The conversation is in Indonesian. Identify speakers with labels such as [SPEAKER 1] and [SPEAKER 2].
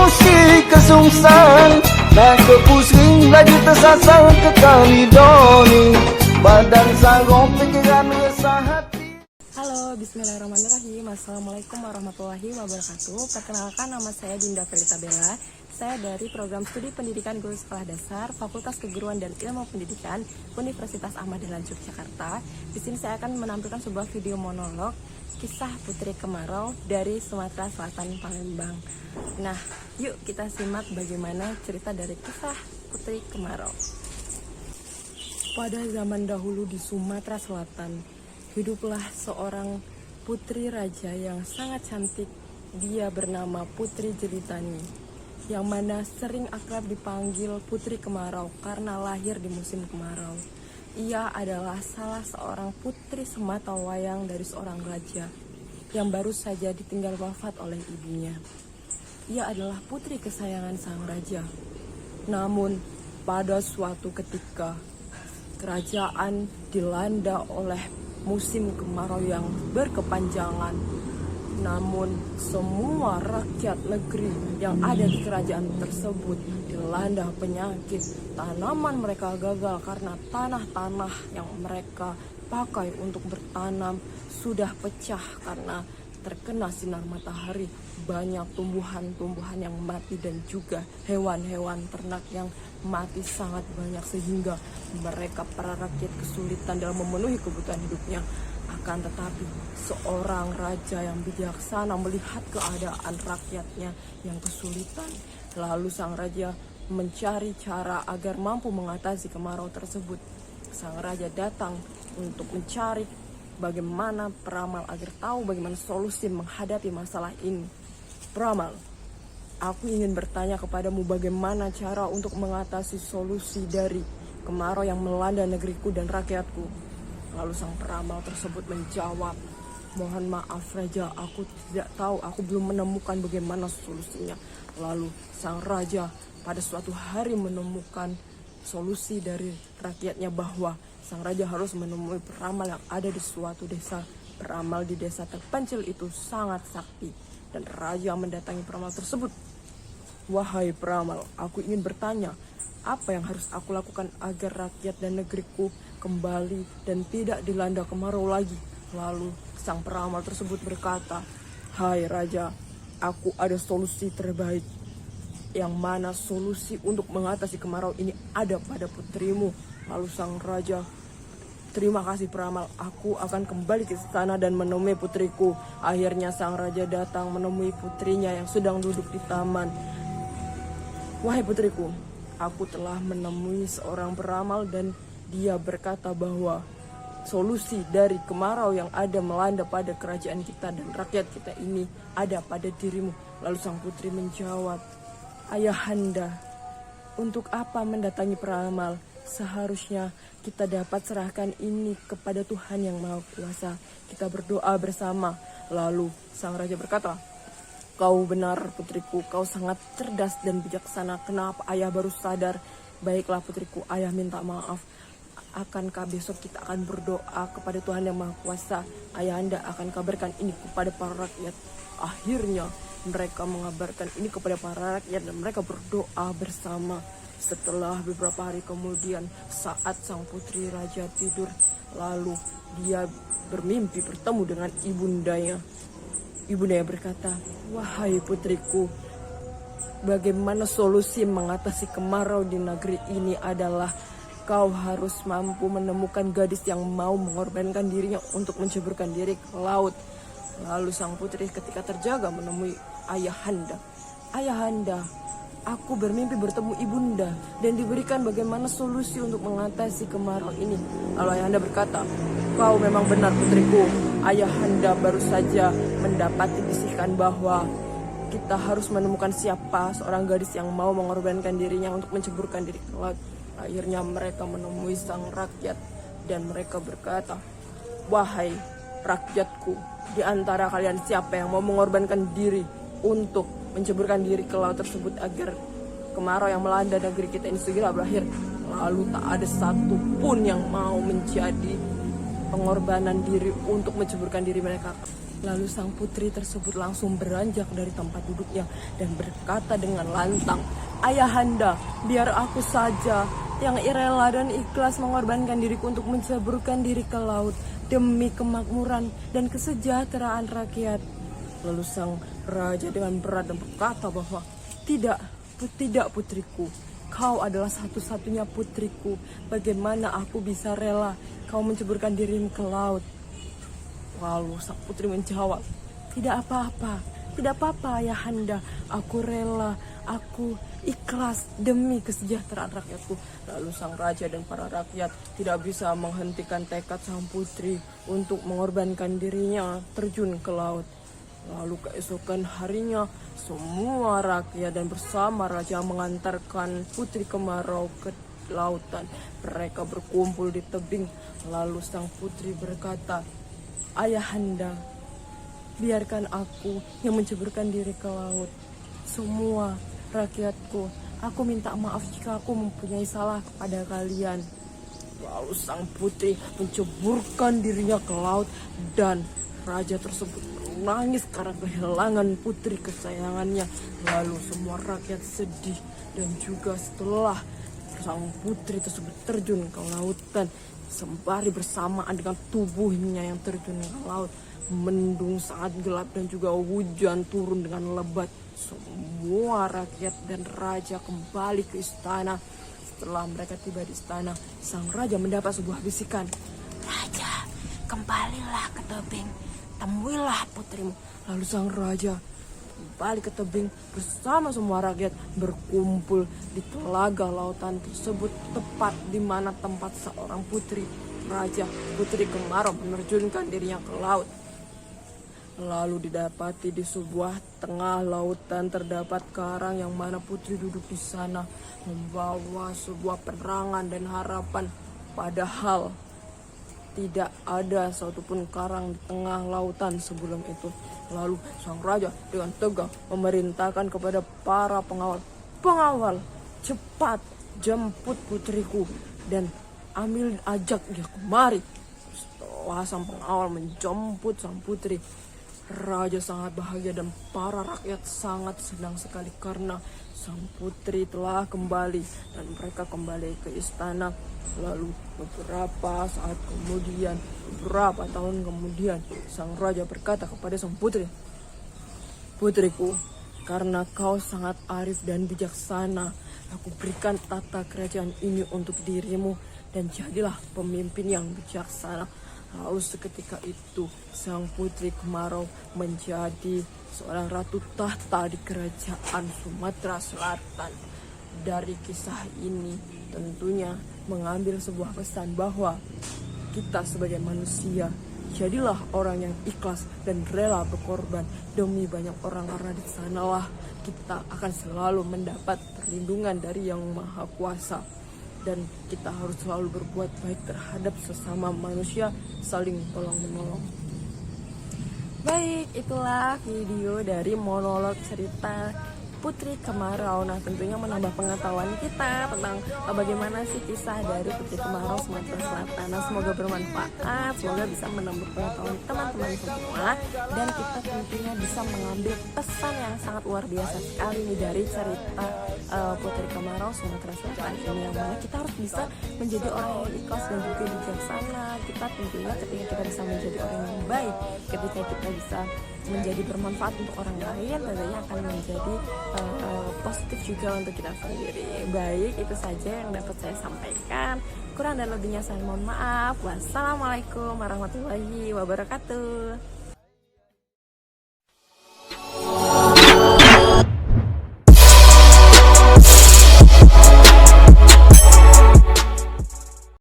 [SPEAKER 1] si kesungsan, nah ke pusing lagi tersasar ke kalidoni, badan sarong pikiran resah hati.
[SPEAKER 2] Halo, bismillahirrahmanirrahim. Assalamualaikum warahmatullahi wabarakatuh. Perkenalkan, nama saya Dinda Felita Bella. Saya dari program studi pendidikan guru sekolah dasar Fakultas Keguruan dan Ilmu Pendidikan Universitas Ahmad Dahlan Yogyakarta. Di sini saya akan menampilkan sebuah video monolog kisah Putri Kemarau dari Sumatera Selatan, Palembang. Nah, yuk kita simak bagaimana cerita dari kisah Putri Kemarau. Pada zaman dahulu di Sumatera Selatan, hiduplah seorang putri raja yang sangat cantik. Dia bernama Putri Jelitani, yang mana sering akrab dipanggil Putri Kemarau karena lahir di musim kemarau. Ia adalah salah seorang putri sematawayang dari seorang raja yang baru saja ditinggal wafat oleh ibunya. Ia adalah putri kesayangan sang raja. Namun, pada suatu ketika, kerajaan dilanda oleh musim kemarau yang berkepanjangan. Namun semua rakyat negeri yang ada di kerajaan tersebut dilanda penyakit. Tanaman mereka gagal karena tanah-tanah yang mereka pakai untuk bertanam sudah pecah karena terkena sinar matahari. Banyak tumbuhan-tumbuhan yang mati dan juga hewan-hewan ternak yang mati sangat banyak, sehingga mereka para rakyat kesulitan dalam memenuhi kebutuhan hidupnya. Akan tetapi seorang raja yang bijaksana melihat keadaan rakyatnya yang kesulitan. Lalu sang raja mencari cara agar mampu mengatasi kemarau tersebut. Sang raja datang untuk mencari bagaimana peramal agar tahu bagaimana solusi menghadapi masalah ini. Peramal, aku ingin bertanya kepadamu bagaimana cara untuk mengatasi solusi dari kemarau yang melanda negeriku dan rakyatku. Lalu sang peramal tersebut menjawab, mohon maaf raja, aku tidak tahu, aku belum menemukan bagaimana solusinya. Lalu sang raja pada suatu hari menemukan solusi dari rakyatnya bahwa sang raja harus menemui peramal yang ada di suatu desa. Peramal di desa terpencil itu sangat sakti dan raja mendatangi peramal tersebut. Wahai peramal, aku ingin bertanya, apa yang harus aku lakukan agar rakyat dan negeriku kembali dan tidak dilanda kemarau lagi? Lalu sang peramal tersebut berkata, hai raja, aku ada solusi terbaik. Yang mana solusi untuk mengatasi kemarau ini ada pada putrimu. Lalu sang raja, terima kasih peramal, aku akan kembali ke sana dan menemui putriku. Akhirnya sang raja datang menemui putrinya yang sedang duduk di taman. Wahai putriku, aku telah menemui seorang peramal dan dia berkata bahwa solusi dari kemarau yang ada melanda pada kerajaan kita dan rakyat kita ini ada pada dirimu. Lalu sang putri menjawab, ayahanda, untuk apa mendatangi peramal? Seharusnya kita dapat serahkan ini kepada Tuhan yang Maha Kuasa. Kita berdoa bersama. Lalu sang raja berkata, kau benar putriku, kau sangat cerdas dan bijaksana. Kenapa ayah baru sadar? Baiklah putriku, ayah minta maaf. Akankah besok kita akan berdoa kepada Tuhan yang Maha Kuasa? Ayahanda akan kabarkan ini kepada para rakyat. Akhirnya mereka mengabarkan ini kepada para rakyat dan mereka berdoa bersama. Setelah beberapa hari kemudian, saat sang putri raja tidur, lalu dia bermimpi bertemu dengan ibundanya. Ibundanya berkata, wahai putriku, bagaimana solusi mengatasi kemarau di negeri ini adalah kau harus mampu menemukan gadis yang mau mengorbankan dirinya untuk menceburkan diri ke laut. Lalu sang putri ketika terjaga menemui ayahanda. Ayahanda, aku bermimpi bertemu ibunda dan diberikan bagaimana solusi untuk mengatasi kemarau ini. Lalu ayahanda berkata, kau memang benar putriku. Ayahanda baru saja mendapati bisikan bahwa kita harus menemukan siapa seorang gadis yang mau mengorbankan dirinya untuk menceburkan diri ke laut. Akhirnya mereka menemui sang rakyat dan mereka berkata, wahai rakyatku, di antara kalian siapa yang mau mengorbankan diri untuk menceburkan diri ke laut tersebut agar kemarau yang melanda negeri kita ini segera berakhir? Lalu tak ada satupun yang mau menjadi pengorbanan diri untuk menceburkan diri mereka Lalu sang putri tersebut langsung beranjak dari tempat duduknya dan berkata dengan lantang, "Ayahanda, biar aku saja yang rela dan ikhlas mengorbankan diriku untuk menceburkan diri ke laut demi kemakmuran dan kesejahteraan rakyat." Lalu sang raja dengan berat dan berkata bahwa, tidak putriku, kau adalah satu-satunya putriku. Bagaimana aku bisa rela kau menceburkan dirimu ke laut? Lalu sang putri menjawab, tidak apa-apa ayahanda, aku rela, aku ikhlas demi kesejahteraan rakyatku. Lalu sang raja dan para rakyat tidak bisa menghentikan tekad sang putri untuk mengorbankan dirinya terjun ke laut. Lalu keesokan harinya semua rakyat dan bersama raja mengantarkan Putri Kemarau ke lautan. Mereka berkumpul di tebing. Lalu sang putri berkata, "Ayahanda, biarkan aku yang menceburkan diri ke laut. Semua rakyatku, aku minta maaf jika aku mempunyai salah kepada kalian." Lalu sang putri menceburkan dirinya ke laut dan raja tersebut menangis karena kehilangan putri kesayangannya. Lalu semua rakyat sedih dan juga setelah sang putri tersebut terjun ke lautan, sembari bersamaan dengan tubuhnya yang terjun ke laut, mendung sangat gelap dan juga hujan turun dengan lebat. Semua rakyat dan raja kembali ke istana. Setelah mereka tiba di istana, sang raja mendapat sebuah bisikan, "Raja, kembalilah ke tebing, temuilah putrimu." Lalu sang raja kembali ke tebing bersama semua rakyat berkumpul di telaga lautan tersebut, tepat di mana tempat seorang putri raja, Putri Kemarau, menerjunkan dirinya ke laut. Lalu didapati di sebuah tengah lautan terdapat karang yang mana putri duduk di sana membawa sebuah penerangan dan harapan. Padahal tidak ada satupun karang di tengah lautan sebelum itu. Lalu sang raja dengan tegas memerintahkan kepada para pengawal, "Cepat jemput putriku dan ajak dia kemari." Setelah sang pengawal menjemput sang putri, raja sangat bahagia dan para rakyat sangat senang sekali karena sang putri telah kembali dan mereka kembali ke istana. Lalu beberapa tahun kemudian, sang raja berkata kepada sang putri, "Putriku, karena kau sangat arif dan bijaksana, aku berikan tata kerajaan ini untuk dirimu dan jadilah pemimpin yang bijaksana." Lalu seketika itu sang Putri Kemarau menjadi seorang ratu tahta di kerajaan Sumatera Selatan. Dari kisah ini tentunya mengambil sebuah pesan bahwa kita sebagai manusia, jadilah orang yang ikhlas dan rela berkorban demi banyak orang, karena di sanalah kita akan selalu mendapat perlindungan dari Yang Maha Kuasa. Dan kita harus selalu berbuat baik terhadap sesama manusia, saling tolong-menolong. Baik, itulah video dari monolog cerita Putri Kemarau. Nah, tentunya menambah pengetahuan kita tentang bagaimana sih kisah dari Putri Kemarau Sumatera Selatan. Nah, semoga bermanfaat, semoga bisa menambah pengetahuan teman-teman semua, dan kita tentunya bisa mengambil pesan yang sangat luar biasa sekali nih dari cerita Putri Kemarau Sumatera Selatan ini, yang mana kita harus bisa menjadi orang yang ikhlas dan juga bijaksana. Kita tentunya ketika kita bisa menjadi orang yang baik, ketika kita bisa menjadi bermanfaat untuk orang lain, tentunya akan menjadi positif juga untuk kita sendiri. Baik, itu saja yang dapat saya sampaikan. Kurang dan lebihnya saya mohon maaf. Wassalamualaikum warahmatullahi wabarakatuh.